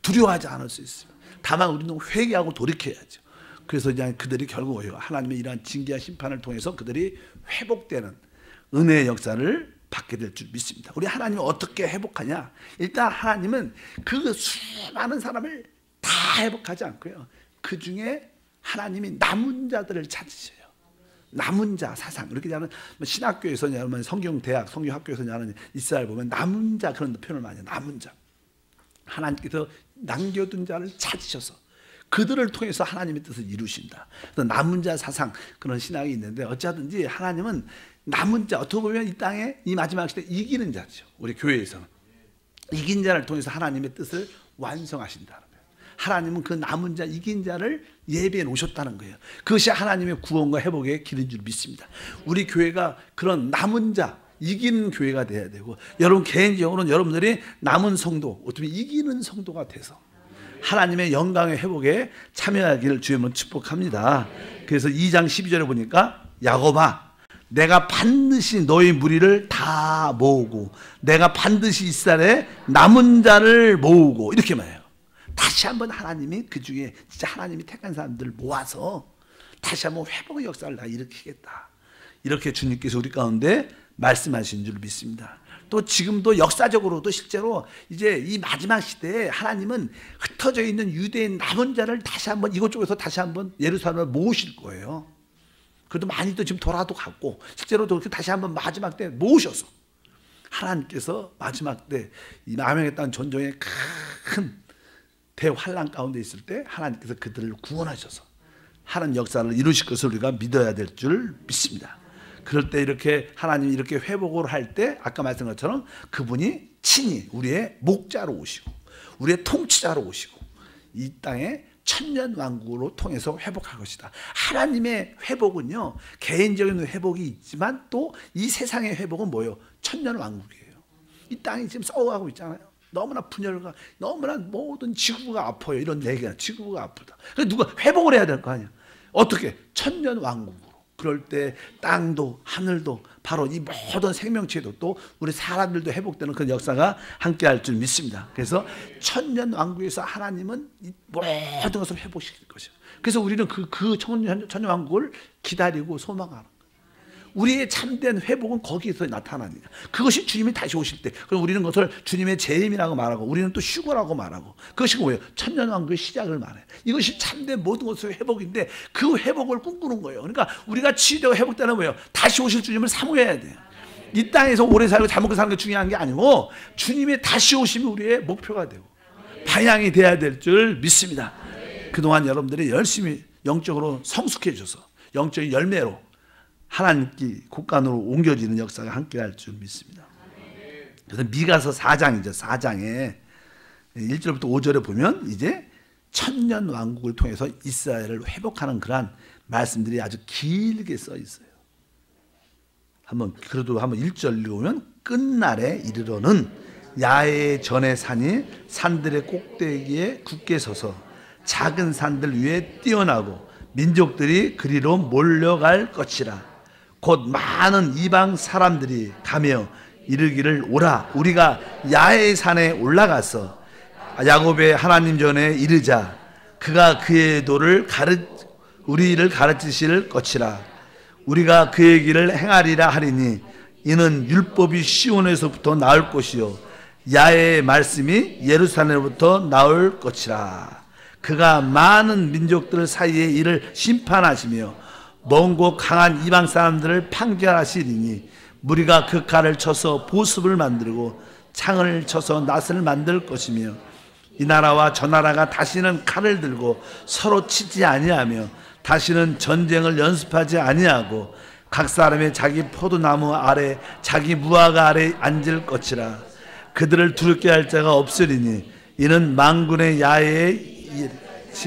두려워하지 않을 수 있어요. 다만 우리는 회개하고 돌이켜야죠. 그래서 이제 그들이 결국 하나님의 이러한 징계와 심판을 통해서 그들이 회복되는 은혜의 역사를 받게 될 줄 믿습니다. 우리 하나님은 어떻게 회복하냐? 일단 하나님은 그 수많은 사람을 다 회복하지 않고요. 그 중에 하나님이 남은 자들을 찾으셔요. 남은 자 사상. 이렇게 하는 신학교에서 여러분 성경대학, 성경학교에서 하는 이스라엘 보면 남은 자 그런 표현을 많이 해요. 남은 자. 하나님께서 남겨둔 자를 찾으셔서 그들을 통해서 하나님의 뜻을 이루신다. 그래서 남은 자 사상 그런 신학이 있는데 어찌하든지 하나님은 남은 자, 어떻게 보면 이 땅에 이 마지막 시대 이기는 자죠. 우리 교회에서는 이긴 자를 통해서 하나님의 뜻을 완성하신다는 거예요. 하나님은 그 남은 자, 이긴 자를 예배해 놓으셨다는 거예요. 그것이 하나님의 구원과 회복의 길인 줄 믿습니다. 우리 교회가 그런 남은 자, 이기는 교회가 돼야 되고, 여러분 개인적으로는 여러분들이 남은 성도, 어떻게 이기는 성도가 돼서 하나님의 영광의 회복에 참여하기를 주님은 축복합니다. 그래서 2장 12절에 보니까 야곱아 내가 반드시 너희 무리를 다 모으고 내가 반드시 이스라엘의 남은 자를 모으고 이렇게 말해요. 다시 한번 하나님이 그 중에 진짜 하나님이 택한 사람들을 모아서 다시 한번 회복의 역사를 다 일으키겠다. 이렇게 주님께서 우리 가운데 말씀하신 줄 믿습니다. 또 지금도 역사적으로도 실제로 이제 이 마지막 시대에 하나님은 흩어져 있는 유대인 남은 자를 다시 한번 이곳저곳에서 다시 한번 예루살렘을 모으실 거예요. 그래도 많이도 지금 돌아도 갔고 실제로도 다시 한번 마지막 때 모으셔서 하나님께서 마지막 때 이 남양의 땅 전쟁의 큰 대환란 가운데 있을 때 하나님께서 그들을 구원하셔서 하나님 역사를 이루실 것을 우리가 믿어야 될 줄 믿습니다. 그럴 때 이렇게 하나님이 이렇게 회복을 할 때 아까 말씀한 것처럼 그분이 친히 우리의 목자로 오시고 우리의 통치자로 오시고 이 땅에 천년 왕국으로 통해서 회복할 것이다. 하나님의 회복은요 개인적인 회복이 있지만 또 이 세상의 회복은 뭐예요? 천년 왕국이에요. 이 땅이 지금 썩어가고 있잖아요. 너무나 분열과 너무나 모든 지구가 아파요. 이런 얘기가 지구가 아프다. 그래서 누가 회복을 해야 될 거 아니야. 어떻게? 천년 왕국으로. 그럴 때 땅도 하늘도 바로 이 모든 생명체도 또 우리 사람들도 회복되는 그런 역사가 함께할 줄 믿습니다. 그래서 천년 왕국에서 하나님은 이 모든 것을 회복시킬 것이에요. 그래서 우리는 그 천년 왕국을 기다리고 소망하는 거예요. 우리의 참된 회복은 거기에서 나타납니다. 그것이 주님이 다시 오실 때, 그럼 우리는 그것을 주님의 재림이라고 말하고, 우리는 또 휴거라고 말하고, 그것이 뭐예요? 천년왕국의 시작을 말해요. 이것이 참된 모든 것의 회복인데, 그 회복을 꿈꾸는 거예요. 그러니까 우리가 치유되고 회복되는 뭐예요? 다시 오실 주님을 사모해야 돼요. 이 땅에서 오래 살고 잘 먹고 사는 게 중요한 게 아니고, 주님의 다시 오심이 우리의 목표가 되고 방향이 돼야 될 줄 믿습니다. 그동안 여러분들이 열심히 영적으로 성숙해져서 영적인 열매로 하나님께 곳간으로 옮겨지는 역사가 함께 할 줄 믿습니다. 그래서 미가서 4장이죠. 4장에 1절부터 5절에 보면 이제 천년 왕국을 통해서 이스라엘을 회복하는 그러한 말씀들이 아주 길게 써 있어요. 그래도 한번 1절 읽으면, 끝날에 이르러는 야훼의 전의 산이 산들의 꼭대기에 굳게 서서 작은 산들 위에 뛰어나고 민족들이 그리로 몰려갈 것이라. 곧 많은 이방 사람들이 가며 이르기를, 오라, 우리가 야훼의 산에 올라가서 야곱의 하나님 전에 이르자. 그가 그의 도를 우리를 가르치실 것이라. 우리가 그의 길을 행하리라 하리니 이는 율법이 시온에서부터 나올 것이요 야훼의 말씀이 예루살렘으로부터 나올 것이라. 그가 많은 민족들 사이에 이를 심판하시며 먼 곳 강한 이방 사람들을 판결하시리니, 무리가 그 칼을 쳐서 보습을 만들고 창을 쳐서 낫을 만들 것이며, 이 나라와 저 나라가 다시는 칼을 들고 서로 치지 아니하며 다시는 전쟁을 연습하지 아니하고 각 사람의 자기 포도나무 아래 자기 무화과 아래 앉을 것이라. 그들을 두렵게 할 자가 없으리니 이는 만군의 야훼의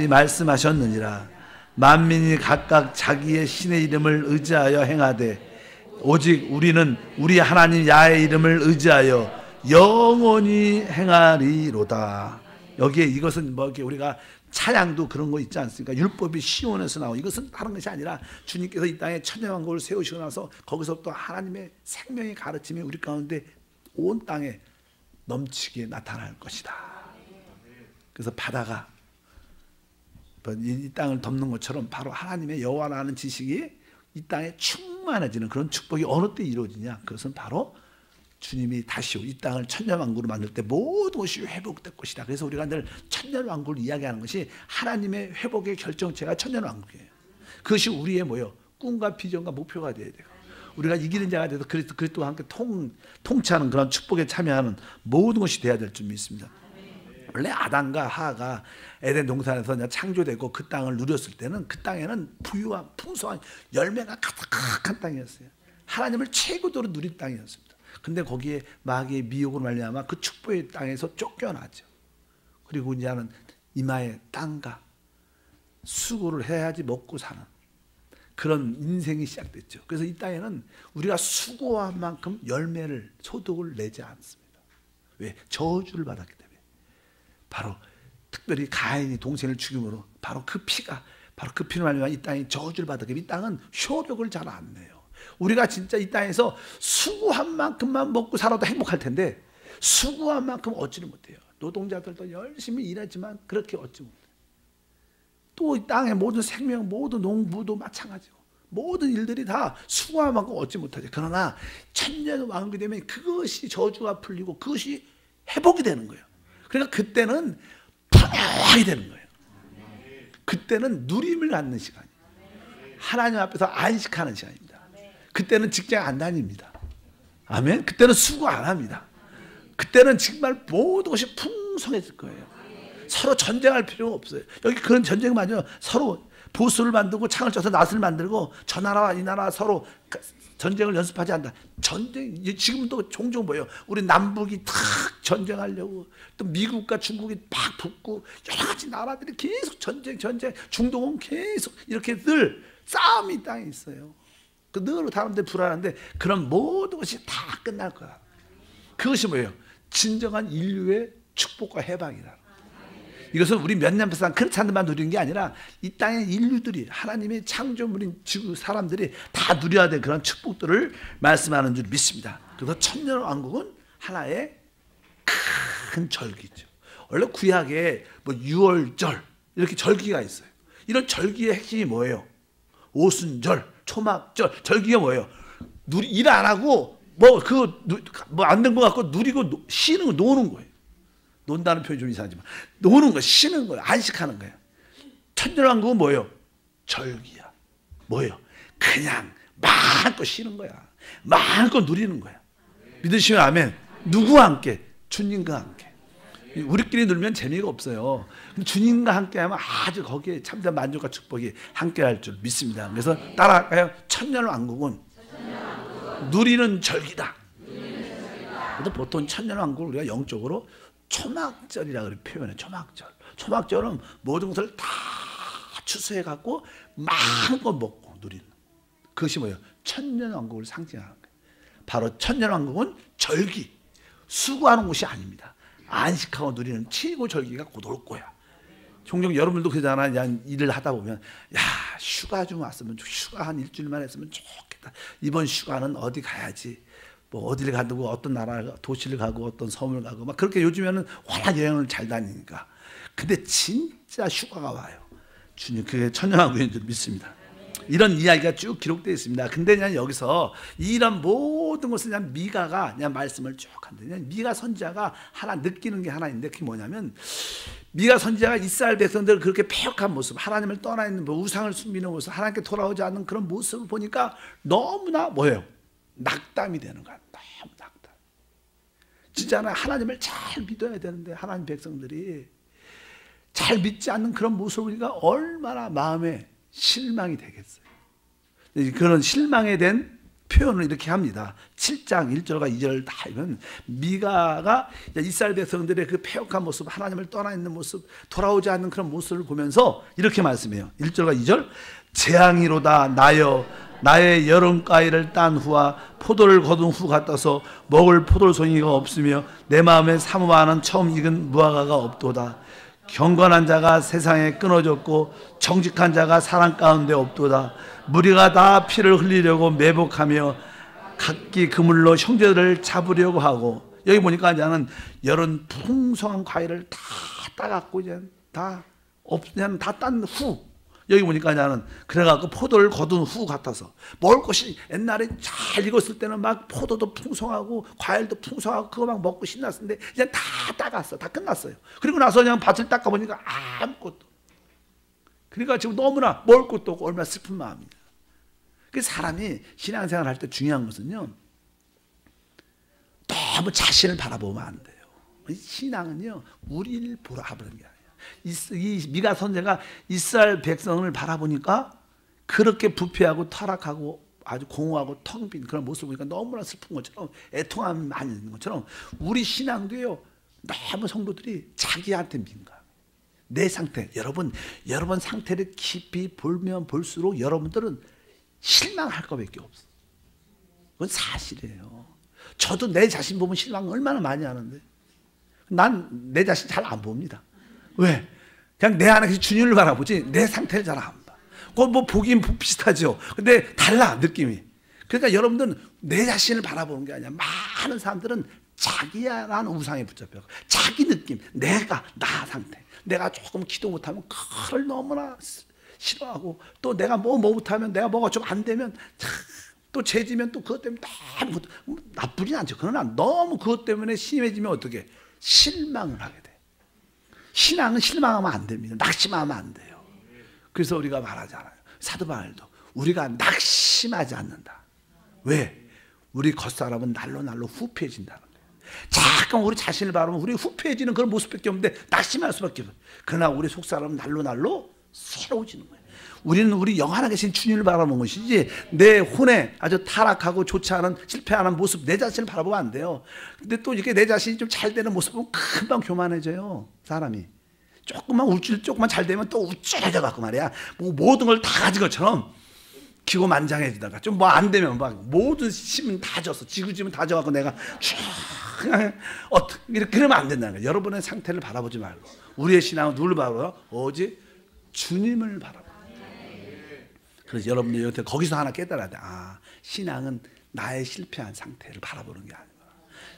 말씀하셨느니라. 만민이 각각 자기의 신의 이름을 의지하여 행하되 오직 우리는 우리 하나님 야훼의 이름을 의지하여 영원히 행하리로다. 여기에 이것은 뭐 이렇게 우리가 찬양도 그런 거 있지 않습니까? 율법이 시온에서 나오고, 이것은 다른 것이 아니라 주님께서 이 땅에 천년왕국을 세우시고 나서 거기서부터 하나님의 생명의 가르침이 우리 가운데 온 땅에 넘치게 나타날 것이다. 그래서 바다가 이 땅을 덮는 것처럼 바로 하나님의 여호와라는 지식이 이 땅에 충만해지는 그런 축복이 어느 때 이루어지냐? 그것은 바로 주님이 다시 이 땅을 천년왕국으로 만들 때 모든 것이 회복될 것이다. 그래서 우리가 늘 천년왕국을 이야기하는 것이 하나님의 회복의 결정체가 천년왕국이에요. 그것이 우리의 뭐요? 꿈과 비전과 목표가 되어야 돼요. 우리가 이기는 자가 돼서 그리스도와 함께 통치하는 그런 축복에 참여하는 모든 것이 되어야 될 줄 믿습니다. 원래 아담과 하가 에덴 동산에서 창조되고 그 땅을 누렸을 때는 그 땅에는 부유한 풍성한 열매가 가득한 땅이었어요. 하나님을 최고도로 누린 땅이었습니다. 근데 거기에 마귀의 미혹으로 말미암아 그 축복의 땅에서 쫓겨나죠. 그리고 이제는 이마에 땅과 수고를 해야지 먹고 사는 그런 인생이 시작됐죠. 그래서 이 땅에는 우리가 수고한 만큼 열매를, 소득을 내지 않습니다. 왜? 저주를 받았기 때문에. 바로 특별히 가인이 동생을 죽임으로 바로 그 피가, 바로 그 피로 말미암아 이 땅이 저주를 받았기 때문에 이 땅은 효력을 잘 안 내요. 우리가 진짜 이 땅에서 수고한 만큼만 먹고 살아도 행복할 텐데 수고한 만큼 얻지를 못해요. 노동자들도 열심히 일하지만 그렇게 얻지 못해요. 또 이 땅의 모든 생명, 모든 농부도 마찬가지고 모든 일들이 다 수고한 만큼 얻지 못하죠. 그러나 천년 왕국이 되면 그것이 저주가 풀리고 그것이 회복이 되는 거예요. 그러니까 그때는 편안하게 되는 거예요. 그때는 누림을 갖는 시간이에요. 하나님 앞에서 안식하는 시간입니다. 그때는 직장 안 다닙니다. 아멘. 그때는 수고 안 합니다. 그때는 정말 모든 것이 풍성해질 거예요. 서로 전쟁할 필요가 없어요. 여기 그런 전쟁 맞아요. 서로 보수를 만들고 창을 쳐서 낫을 만들고 저 나라와 이 나라 서로 전쟁을 연습하지 않는다. 전쟁 지금도 종종 보여요. 우리 남북이 탁 전쟁하려고 또 미국과 중국이 막 붙고 여러 가지 나라들이 계속 전쟁 중동은 계속 이렇게 늘 싸움이 땅에 있어요. 늘 사람들이 불안한데 그런 모든 것이 다 끝날 거야. 그것이 뭐예요? 진정한 인류의 축복과 해방이다. 이것은 우리 몇 년 동안 크리스찬들만 누리는 게 아니라 이 땅의 인류들이 하나님의 창조물인 지구 사람들이 다 누려야 될 그런 축복들을 말씀하는 줄 믿습니다. 그래서 천년왕국은 하나의 큰 절기죠. 원래 구약에 뭐 유월절 이렇게 절기가 있어요. 이런 절기의 핵심이 뭐예요? 오순절, 초막절, 절기가 뭐예요? 일 안 하고 뭐 안 된 것 같고 누리고 쉬는 거, 노는 거예요. 논다는 표현이 좀 이상하지만 노는 거, 쉬는 거예요. 안식하는 거예요. 천년왕국은 뭐예요? 절기야. 뭐예요? 그냥 마음껏 쉬는 거야. 마음껏 누리는 거야. 믿으시면 아멘. 누구와 함께? 주님과 함께. 우리끼리 놀면 재미가 없어요. 주님과 함께하면 아주 거기에 참된 만족과 축복이 함께할 줄 믿습니다. 그래서 따라할까요? 천년왕국은 누리는 절기다. 그래서 보통 천년왕국을 우리가 영적으로 초막절이라고 표현해요. 초막절. 초막절은 모든 것을 다 추수해 갖고 마음껏 먹고 누리는. 그것이 뭐예요? 천년왕국을 상징하는 거예요. 바로 천년왕국은 절기, 수고하는 곳이 아닙니다. 안식하고 누리는 최고 절기가 곧 올 거야. 종종 여러분들도 그러잖아. 일을 하다 보면 휴가 좀 왔으면, 휴가 한 일주일만 했으면 좋겠다. 이번 휴가는 어디 가야지. 뭐 어디를 가고 어떤 나라 도시를 가고 어떤 섬을 가고 막 그렇게 요즘에는 워낙 여행을 잘 다니니까. 근데 진짜 휴가가 와요. 주님 그게 천년왕국인 줄 믿습니다. 이런 이야기가 쭉 기록되어 있습니다. 근데 그냥 여기서 이런 모든 것을 그냥 미가가 그냥 말씀을 쭉 한대. 그냥 미가 선지자가 하나 느끼는 게 하나 있는데 그게 뭐냐면 미가 선지자가 이스라엘 백성들을 그렇게 패역한 모습, 하나님을 떠나 있는 우상을 숨기는 모습, 하나님께 돌아오지 않는 그런 모습을 보니까 너무나 뭐예요? 낙담이 되는 거야. 너무 낙담. 진짜 하나님을 잘 믿어야 되는데 하나님 백성들이 잘 믿지 않는 그런 모습을 보니까 얼마나 마음에 실망이 되겠어요. 그런 실망에 대한 표현을 이렇게 합니다. 7장 1절과 2절 다 이건 미가가 이스라엘 백성들의 그 패역한 모습, 하나님을 떠나 있는 모습, 돌아오지 않는 그런 모습을 보면서 이렇게 말씀해요. 1절과 2절 재앙이로다 나여 나의 여름가위를 딴 후와 포도를 거둔 후 같아서 먹을 포도송이가 없으며 내 마음에 사모하는 처음 익은 무화과가 없도다. 경건한 자가 세상에 끊어졌고 정직한 자가 사람 가운데 없도다. 무리가 다 피를 흘리려고 매복하며 각기 그물로 형제들을 잡으려고 하고. 여기 보니까 이제는 여름 풍성한 과일을 다 따갖고 이제 다 그냥 다 딴 후. 여기 보니까 나는 그래갖고 포도를 거둔 후 같아서 먹을 것이 옛날에 잘 익었을 때는 막 포도도 풍성하고 과일도 풍성하고 그거 막 먹고 신났는데 이제 다 따갔어. 다 끝났어요. 그리고 나서 그냥 밭을 닦아보니까 아무것도. 그러니까 지금 너무나 먹을 것도 없고 얼마나 슬픈 마음이냐. 그 사람이 신앙생활 할 때 중요한 것은요, 너무 자신을 바라보면 안 돼요. 신앙은요 우리를 바라보는 게 아니에요. 이 미가 선지자가 이스라엘 백성을 바라보니까 그렇게 부패하고 타락하고 아주 공허하고 텅 빈 그런 모습을 보니까 너무나 슬픈 것처럼 애통함이 많이 있는 것처럼 우리 신앙도요 너무 성도들이 자기한테 민감. 내 상태, 여러분 상태를 깊이 보면 볼수록 여러분들은 실망할 것밖에 없어. 그건 사실이에요. 저도 내 자신 보면 실망 얼마나 많이 하는데 난 내 자신 잘 안 봅니다. 왜? 그냥 내 안에 주님을 바라보지 내 상태를 잘 안 봐. 그건 뭐 보긴 비슷하죠. 근데 달라 느낌이. 그러니까 여러분들은 내 자신을 바라보는 게 아니야. 많은 사람들은 자기야라는 우상에 붙잡혀 자기 느낌, 나 상태. 내가 조금 기도 못하면 그걸 너무나 싫어하고 또 내가 뭐 못하면 내가 뭐가 좀 안 되면 또 죄지면 또 그것 때문에 너무 나쁘진 않죠. 그러나 너무 그것 때문에 심해지면 어떻게 실망을 하게 돼. 신앙은 실망하면 안 됩니다. 낙심하면 안 돼요. 그래서 우리가 말하잖아요. 사도 바울도 우리가 낙심하지 않는다. 왜? 우리 겉사람은 날로 후패해진다는 거예요. 잠깐 우리 자신을 바라보면 우리 후패해지는 그런 모습밖에 없는데 낙심할 수밖에 없어요. 그러나 우리 속사람은 날로 새로워지는 거예요. 우리는 우리 영하나 계신 주님을 바라보는 것이지 내 혼에 아주 타락하고 좋지 않은 실패하는 모습 내 자신을 바라보면 안 돼요. 근데 또 이렇게 내 자신이 좀 잘 되는 모습 보면 금방 교만해져요. 사람이 조금만 잘 되면 또 우쭐해져 갖고 말이야. 뭐 모든 걸 다 가진 것처럼 기고만장해지다가 좀 뭐 안 되면 막 모든 힘은 다 졌어. 지구지면 다 져갖고 내가 이렇게 그러면 안 된다는 거예요. 여러분의 상태를 바라보지 말고 우리의 신앙은 누굴 바라봐요? 오직 주님을 바라봐. 그래서 여러분들 거기서 하나 깨달아야 돼. 신앙은 나의 실패한 상태를 바라보는 게 아니라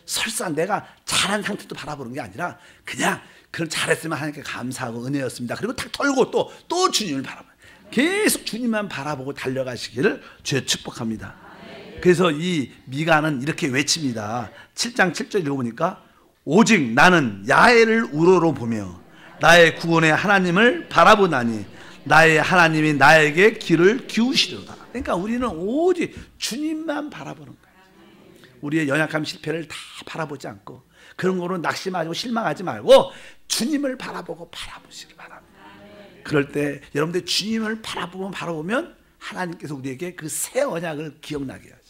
설사 내가 잘한 상태도 바라보는 게 아니라 그냥 그런 잘했으면 하나님께 감사하고 은혜였습니다. 그리고 탁 털고 또 주님을 바라봐. 계속 주님만 바라보고 달려가시기를 주여 축복합니다. 그래서 이 미가는 이렇게 외칩니다. 7장 7절 읽어보니까 오직 나는 야훼를 우러러 보며 나의 구원의 하나님을 바라보나니 나의 하나님이 나에게 귀를 기우시리로다. 그러니까 우리는 오직 주님만 바라보는 거예요. 우리의 연약함 실패를 다 바라보지 않고 그런 거로 낙심하고 실망하지 말고 주님을 바라보시기 바랍니다. 그럴 때 여러분들 주님을 바라보면 하나님께서 우리에게 그 새 언약을 기억나게 하죠.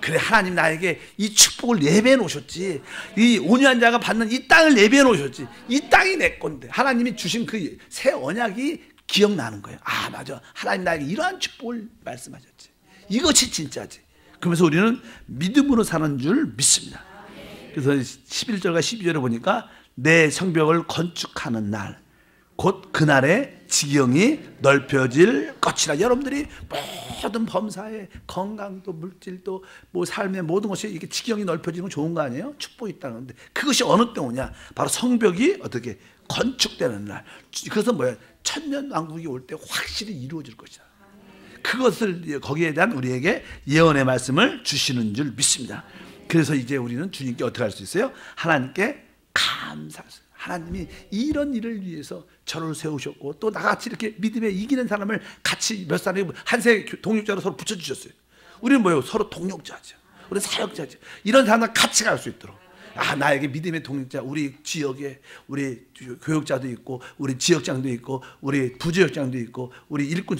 그래, 하나님 나에게 이 축복을 예배해 놓으셨지. 이 온유한 자가 받는 이 땅을 예배해 놓으셨지. 이 땅이 내 건데 하나님이 주신 그 새 언약이 기억나는 거예요. 아, 맞아, 하나님 나에게 이러한 축복을 말씀하셨지. 이것이 진짜지. 그러면서 우리는 믿음으로 사는 줄 믿습니다. 그래서 11절과 12절에 보니까 내 성벽을 건축하는 날 곧 그날에 지경이 넓혀질 것이라. 여러분들이 모든 범사에 건강도 물질도 뭐 삶의 모든 것이 이게 지경이 넓혀지는 건 좋은 거 아니에요? 축복이 있다는데 그것이 어느 때 오냐? 바로 성벽이 어떻게 건축되는 날. 그것은 뭐야? 천년왕국이 올 때 확실히 이루어질 것이다. 그것을 거기에 대한 우리에게 예언의 말씀을 주시는 줄 믿습니다. 그래서 이제 우리는 주님께 어떻게 할 수 있어요? 하나님께 감사하세요. 하나님이 이런 일을 위해서 저를 세우셨고 또 나같이 이렇게 믿음에 이기는 사람을 같이 몇 사람이 한세 동역자로 서로 붙여주셨어요. 우리는 뭐예요? 서로 동역자죠. 우리는 사역자죠. 이런 사람과 같이 갈 수 있도록. 아, 나에게 믿음의 동역자, 우리 지역에 우리 교역자도 있고 우리 지역장도 있고 우리 부지역장도 있고 우리 일꾼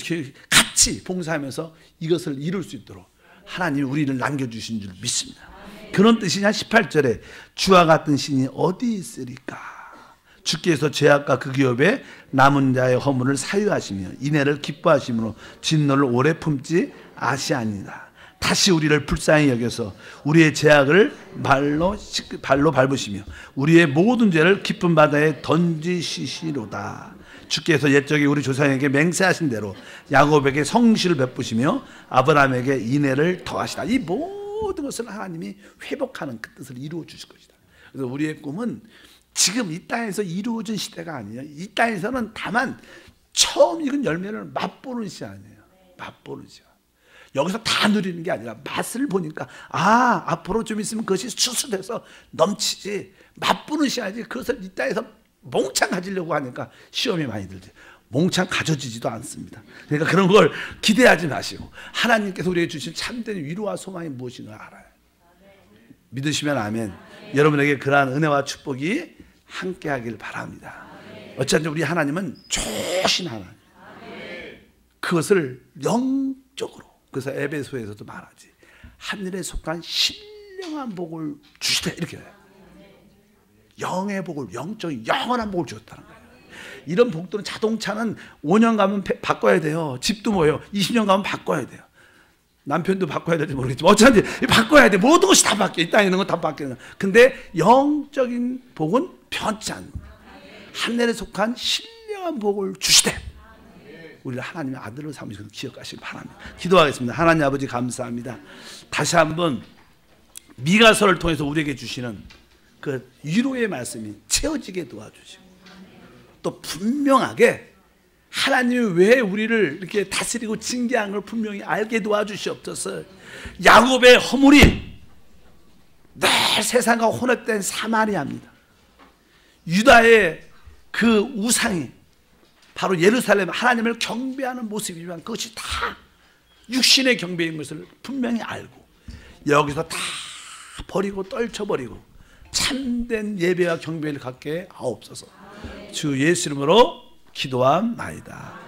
같이 봉사하면서 이것을 이룰 수 있도록 하나님이 우리를 남겨주신 줄 믿습니다. 그런 뜻이냐? 18절에 주와 같은 신이 어디 있으리까? 주께서 죄악과 그 기업에 남은 자의 허물을 사유하시며 인애를 기뻐하심으로 진노를 오래 품지 아시아니라. 다시 우리를 불쌍히 여겨서 우리의 죄악을 발로 밟으시며 우리의 모든 죄를 깊은 바다에 던지시리로다. 주께서 옛적에 우리 조상에게 맹세하신 대로 야곱에게 성실을 베푸시며 아브라함에게 인애를 더하시다. 이 모든 것을 하나님이 회복하는 그 뜻을 이루어 주실 것이다. 그래서 우리의 꿈은 지금 이 땅에서 이루어진 시대가 아니에요. 이 땅에서는 다만 처음 익은 열매를 맛보는 시간이에요. 맛보는 시간. 여기서 다 누리는 게 아니라 맛을 보니까 아, 앞으로 좀 있으면 그것이 수술돼서 넘치지. 맛보는 시간이지. 그것을 이 땅에서 몽창 가지려고 하니까 시험이 많이 들지. 몽창 가져지지도 않습니다. 그러니까 그런 걸 기대하지 마시고 하나님께서 우리에게 주신 참된 위로와 소망이 무엇인가 알아요. 믿으시면 아멘. 여러분에게 그러한 은혜와 축복이 함께하길 바랍니다. 어쨌든 우리 하나님은 좋으신 하나님. 그것을 영적으로, 그래서 에베소에서도 말하지, 하늘에 속한 신령한 복을 주시되 이렇게 해요. 영의 복을, 영적인 영원한 복을 주셨다는 거예요. 이런 복들은 자동차는 5년 가면 바꿔야 돼요. 집도 뭐예요? 20년 가면 바꿔야 돼요. 남편도 바꿔야 될지 모르겠지만 어차피 바꿔야 돼. 모든 것이 다 바뀌어. 이 땅에 있는 건 다 바뀌는 거야. 근데 영적인 복은 변치 않는다. 하늘에 속한 신령한 복을 주시되 우리를 하나님의 아들로 삼으시고 기억하시기 바랍니다. 기도하겠습니다. 하나님 아버지 감사합니다. 다시 한번 미가서를 통해서 우리에게 주시는 그 위로의 말씀이 채워지게 도와주시고 또 분명하게 하나님이 왜 우리를 이렇게 다스리고 징계한 걸 분명히 알게 도와주시옵소서. 야곱의 허물이 늘 세상과 혼합된 사마리아입니다. 유다의 그 우상이 바로 예루살렘 하나님을 경배하는 모습이지만 그것이 다 육신의 경배인 것을 분명히 알고 여기서 다 버리고 떨쳐버리고 참된 예배와 경배를 갖게 하옵소서. 주 예수 이름으로 기도함나이다.